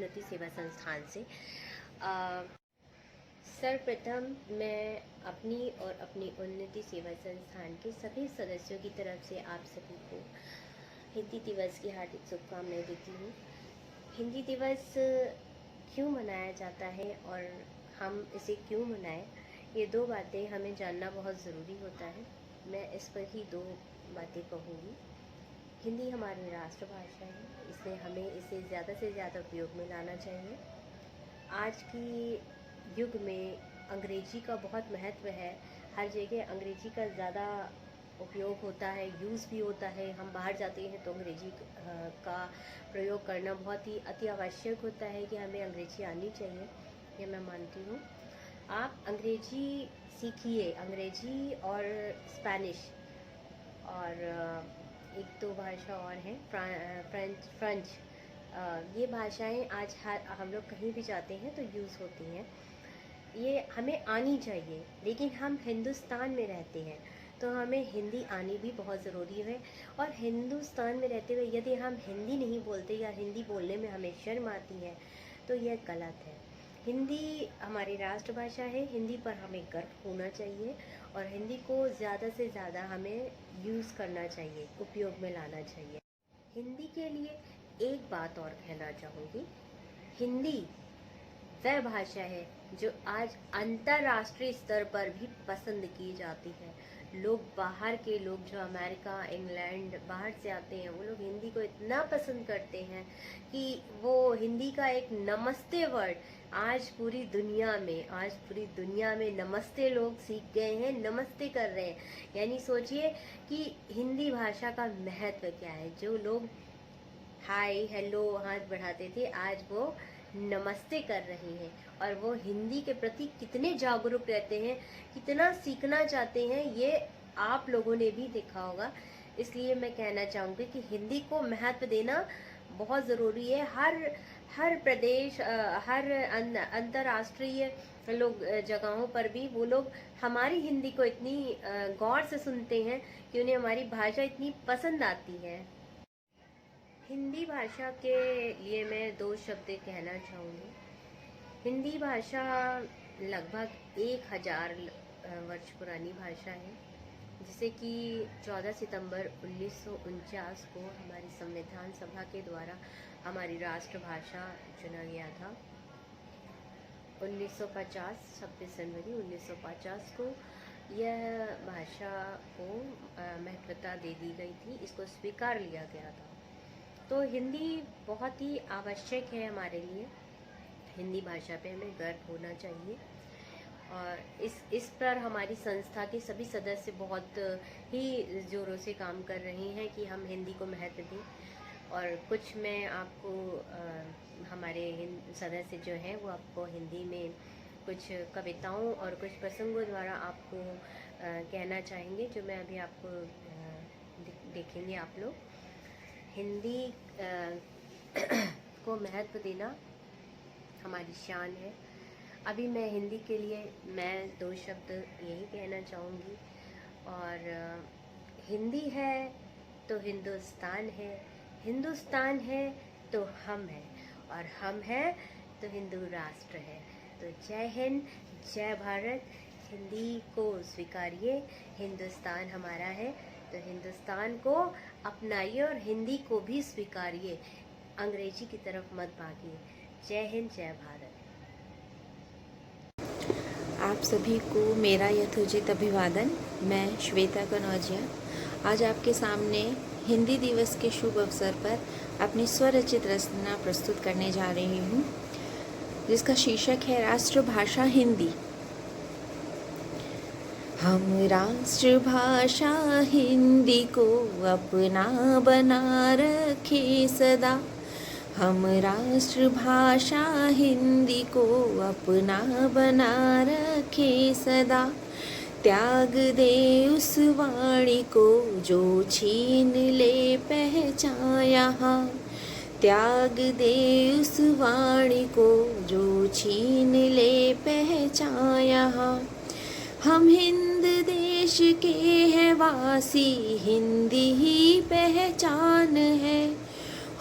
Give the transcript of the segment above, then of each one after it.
उन्नति सेवा संस्थान से। सर्वप्रथम मैं अपनी और अपनी उन्नति सेवा संस्थान के सभी सदस्यों की तरफ से आप सभी को हिंदी दिवस की हार्दिक शुभकामनाएं देती हूँ। हिंदी दिवस क्यों मनाया जाता है और हम इसे क्यों मनाएं, ये दो बातें हमें जानना बहुत ज़रूरी होता है। मैं इस पर ही दो बातें कहूँगी। हिंदी हमारी राष्ट्रभाषा है, इसलिए हमें इसे ज़्यादा से ज़्यादा उपयोग में लाना चाहिए। आज की युग में अंग्रेजी का बहुत महत्व है। हर जगह अंग्रेजी का ज़्यादा उपयोग होता है, यूज़ भी होता है। हम बाहर जाते हैं तो अंग्रेजी का प्रयोग करना बहुत ही अति आवश्यक होता है कि हमें अंग्रेजी आनी चाहिए, ये मैं मानती हूँ। आप अंग्रेजी सीखिए, अंग्रेजी और स्पेनिश और एक दो भाषा और हैं, फ्रेंच। ये भाषाएं आज हम लोग कहीं भी जाते हैं तो यूज़ होती हैं। ये हमें आनी चाहिए, लेकिन हम हिंदुस्तान में रहते हैं तो हमें हिंदी आनी भी बहुत ज़रूरी है। और हिंदुस्तान में रहते हुए यदि हम हिंदी नहीं बोलते या हिंदी बोलने में हमें शर्म आती है तो यह गलत है। हिंदी हमारी राष्ट्रभाषा है, हिंदी पर हमें गर्व होना चाहिए और हिंदी को ज़्यादा से ज़्यादा हमें यूज़ करना चाहिए, उपयोग में लाना चाहिए। हिंदी के लिए एक बात और कहना चाहूँगी। हिंदी वह भाषा है जो आज अंतर्राष्ट्रीय स्तर पर भी पसंद की जाती है। लोग बाहर के लोग जो अमेरिका, इंग्लैंड बाहर से आते हैं, वो लोग हिंदी को इतना पसंद करते हैं कि वो हिंदी का एक नमस्ते वर्ड आज पूरी दुनिया में नमस्ते लोग सीख गए हैं, नमस्ते कर रहे हैं। यानी सोचिए कि हिंदी भाषा का महत्व क्या है। जो लोग हाय हेलो हाथ बढ़ाते थे, आज वो नमस्ते कर रहे हैं और वो हिंदी के प्रति कितने जागरूक रहते हैं, कितना सीखना चाहते हैं, ये आप लोगों ने भी देखा होगा। इसलिए मैं कहना चाहूँगी कि हिंदी को महत्व देना बहुत ज़रूरी है। हर प्रदेश, हर अंतर्राष्ट्रीय लोग जगहों पर भी वो लोग हमारी हिंदी को इतनी गौर से सुनते हैं कि उन्हें हमारी भाषा इतनी पसंद आती है। हिंदी भाषा के लिए मैं दो शब्द कहना चाहूँगी। हिंदी भाषा लगभग 1000 वर्ष पुरानी भाषा है, जिसे कि 14 सितंबर 1949 को हमारी संविधान सभा के द्वारा हमारी राष्ट्रभाषा चुना गया था। 1950 26 जनवरी 1950 को यह भाषा को महत्वता दे दी गई थी, इसको स्वीकार लिया गया था। तो हिंदी बहुत ही आवश्यक है हमारे लिए। हिंदी भाषा पे हमें गर्व होना चाहिए और इस पर हमारी संस्था के सभी सदस्य बहुत ही ज़ोरों से काम कर रहे हैं कि हम हिंदी को महत्व दें। और कुछ मैं आपको हमारे सदस्य जो हैं वो आपको हिंदी में कुछ कविताओं और कुछ प्रसंगों द्वारा आपको कहना चाहेंगे, जो मैं अभी आपको देखेंगे आप लोग। हिंदी को महत्व देना हमारी शान है। अभी मैं हिंदी के लिए मैं दो शब्द यही कहना चाहूँगी। और हिंदी है तो हिंदुस्तान है, हिंदुस्तान है तो हम हैं, और हम हैं तो हिंदू राष्ट्र है। तो जय हिंद, जय भारत। हिंदी को स्वीकारिए, हिंदुस्तान हमारा है तो हिंदुस्तान को अपनाइए और हिंदी को भी स्वीकारिए, अंग्रेजी की तरफ मत भागिए। जय हिंद, जय भारत। आप सभी को मेरा यथोचित अभिवादन। मैं श्वेता कनौजिया आज आपके सामने हिंदी दिवस के शुभ अवसर पर अपनी स्वरचित रचना प्रस्तुत करने जा रही हूँ, जिसका शीर्षक है राष्ट्रभाषा हिंदी। हम राष्ट्रभाषा हिंदी को अपना बना रखे सदा। हम राष्ट्रभाषा हिंदी को अपना बना रखे सदा। त्याग दे उस वाणी को जो छीन ले पहचान यहाँ। त्याग दे उस वाणी को जो छीन ले पहचान यहाँ। हम हिंद देश के हैं वासी, हिंदी ही पहचान है।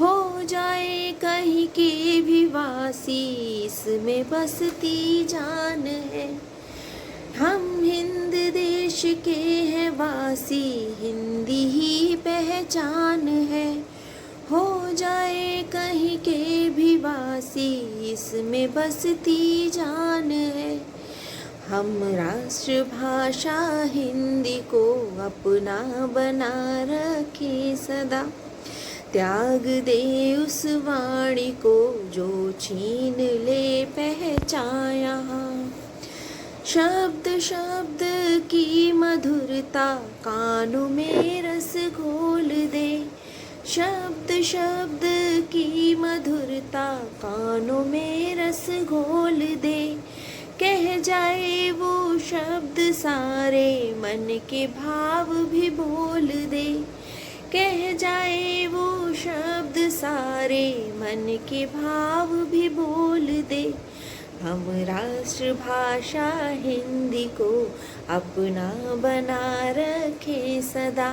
हो जाए कहीं के भी वासी, इसमें बसती जान है। हम हिंद देश के हैं वासी, हिंदी ही पहचान है। हो जाए कहीं के भी वासी, इसमें बसती जान है। हम राष्ट्रभाषा हिंदी को अपना बना रखे सदा, त्याग दे उस वाणी को जो छीन ले पहचान यहाँ। शब्द शब्द की मधुरता कानों में रस घोल दे, शब्द शब्द की मधुरता कानों में रस घोल दे। कह जाए वो शब्द सारे मन के भाव भी बोल दे, कह जाए वो शब्द सारे मन के भाव भी बोल दे। हम राष्ट्रभाषा हिंदी को अपना बना रखे सदा,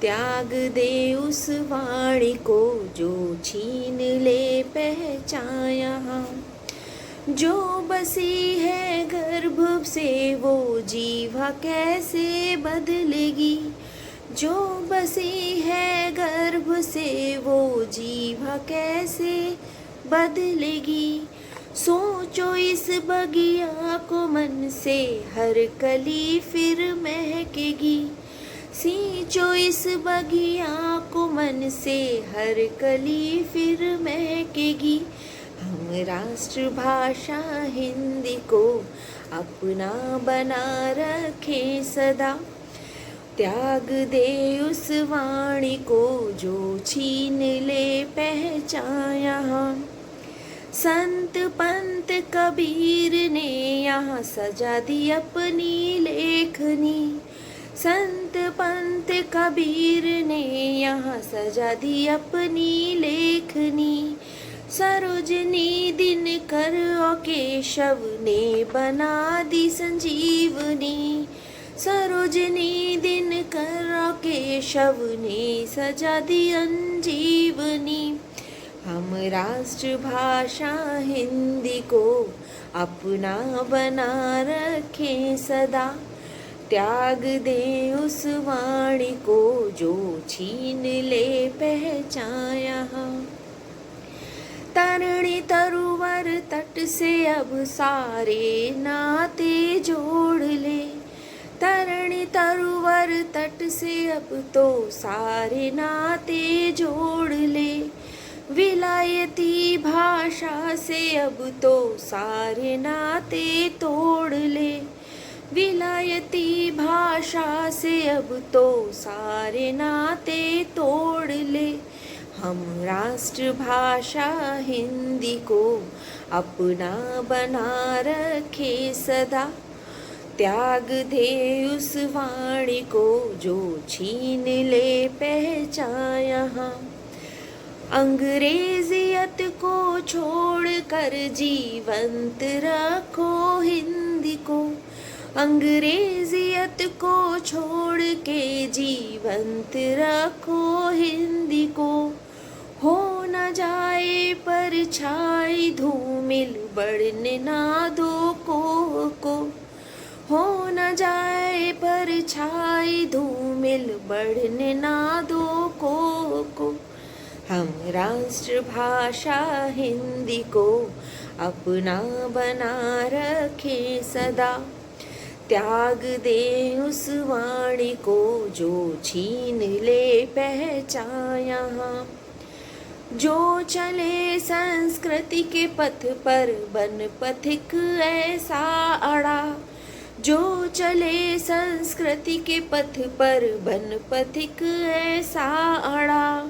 त्याग दे उस वाणी को जो छीन ले पहचान यहाँ। जो बसी है गर्भ से वो जीवा कैसे बदलेगी, जो बसी है गर्भ से वो जीवा कैसे बदलेगी। सोचो इस बगिया को मन से, हर कली फिर महकेगी। सींचो इस बगिया को मन से, हर कली फिर महकेगी। हम राष्ट्रभाषा हिंदी को अपना बना रखे सदा, त्याग दे उस वाणी को जो छीन ले पहचान यहाँ। संत पंत कबीर ने यहाँ सजा दी अपनी लेखनी, संत पंत कबीर ने यहाँ सजा दी अपनी लेखनी। सरोजनी दिनकर और केशव ने बना दी संजीवनी, सरोजनी दिनकर और केशव ने सजा दी अंजीवनी। हम राष्ट्रभाषा हिंदी को अपना बना रखे सदा, त्याग दे उस वाणी को जो छीन ले पहचान यहाँ। तरणी तरुवर तट से अब सारे नाते जोड़ ले, तरणी तरुवर तट से अब तो सारे नाते जोड़ ले। विलायती भाषा से अब तो सारे नाते तोड़ ले, विलायती भाषा से अब तो सारे नाते तोड़ ले। हम राष्ट्रभाषा हिंदी को अपना बना रखे सदा, त्याग दे उस वाणी को जो छीन ले पहचान यहाँ। अंग्रेजियत को छोड़ कर जीवंत रखो हिंदी को, अंग्रेजियत को छोड़ के जीवंत रखो हिंदी को। हो न जाए परछाई धूमिल बढ़ने ना दो को, हो न जाए परछाई धूमिल बढ़ने ना दो को। हम राष्ट्रभाषा हिंदी को अपना बना रखे सदा, त्याग दे उस वाणी को जो छीन ले पहचान यहाँ। जो चले संस्कृति के पथ पर बन पथिक ऐसा अड़ा, जो चले संस्कृति के पथ पर बन पथिक ऐसा अड़ा।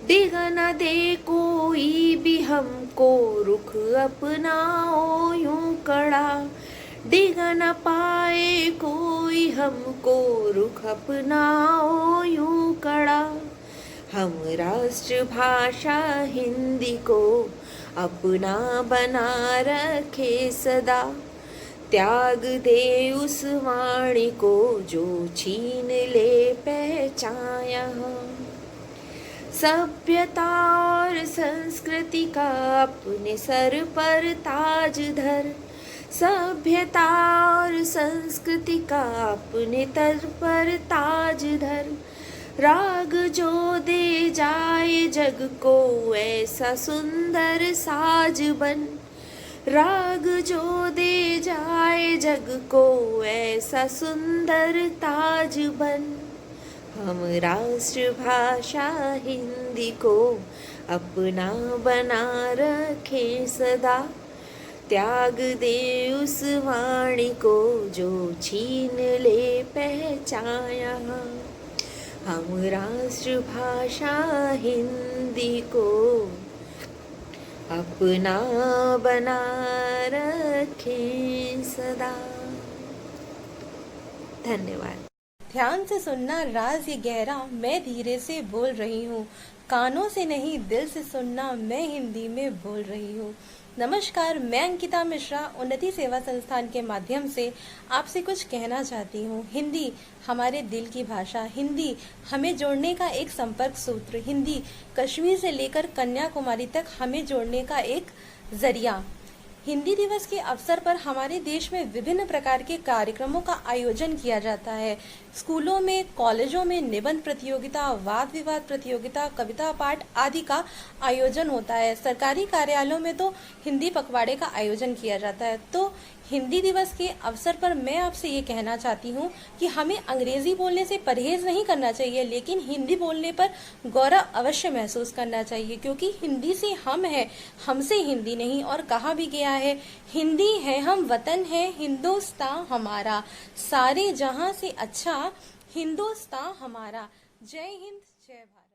डिग न दे कोई भी हमको रुख अपनाओ यूं कड़ा, डिग न पाए कोई हमको रुख अपनाओ यूं कड़ा। हम राष्ट्रभाषा हिंदी को अपना बना रखे सदा, त्याग दे उस वाणी को जो छीन ले पहचान यहाँ। सभ्यता और संस्कृति का अपने सर पर ताज धर, सभ्यता और संस्कृति का अपने सर पर ताज धर। राग जो दे जाए जग को ऐसा सुंदर साज बन, राग जो दे जाए जग को ऐसा सुंदर ताज बन। हम राष्ट्रभाषा हिंदी को अपना बना रखे सदा, त्याग दे उस वाणी को जो छीन ले पहचाया। हम राष्ट्रभाषा हिंदी को अपना बना रखें सदा। धन्यवाद। ध्यान से सुनना राज ये गहरा, मैं धीरे से बोल रही हूँ, कानों से नहीं दिल से सुनना, मैं हिंदी में बोल रही हूँ। नमस्कार, मैं अंकिता मिश्रा उन्नति सेवा संस्थान के माध्यम से आपसे कुछ कहना चाहती हूँ। हिंदी हमारे दिल की भाषा, हिंदी हमें जोड़ने का एक संपर्क सूत्र, हिंदी कश्मीर से लेकर कन्याकुमारी तक हमें जोड़ने का एक जरिया। हिंदी दिवस के अवसर पर हमारे देश में विभिन्न प्रकार के कार्यक्रमों का आयोजन किया जाता है। स्कूलों में, कॉलेजों में निबंध प्रतियोगिता, वाद विवाद प्रतियोगिता, कविता पाठ आदि का आयोजन होता है। सरकारी कार्यालयों में तो हिंदी पखवाड़े का आयोजन किया जाता है। तो हिंदी दिवस के अवसर पर मैं आपसे ये कहना चाहती हूँ कि हमें अंग्रेजी बोलने से परहेज नहीं करना चाहिए, लेकिन हिंदी बोलने पर गौरव अवश्य महसूस करना चाहिए, क्योंकि हिंदी से हम है, हमसे हिंदी नहीं। और कहा भी गया है, हिंदी है हम वतन है हिंदुस्तान हमारा, सारे जहां से अच्छा हिंदुस्तान हमारा। जय हिंद, जय भारत।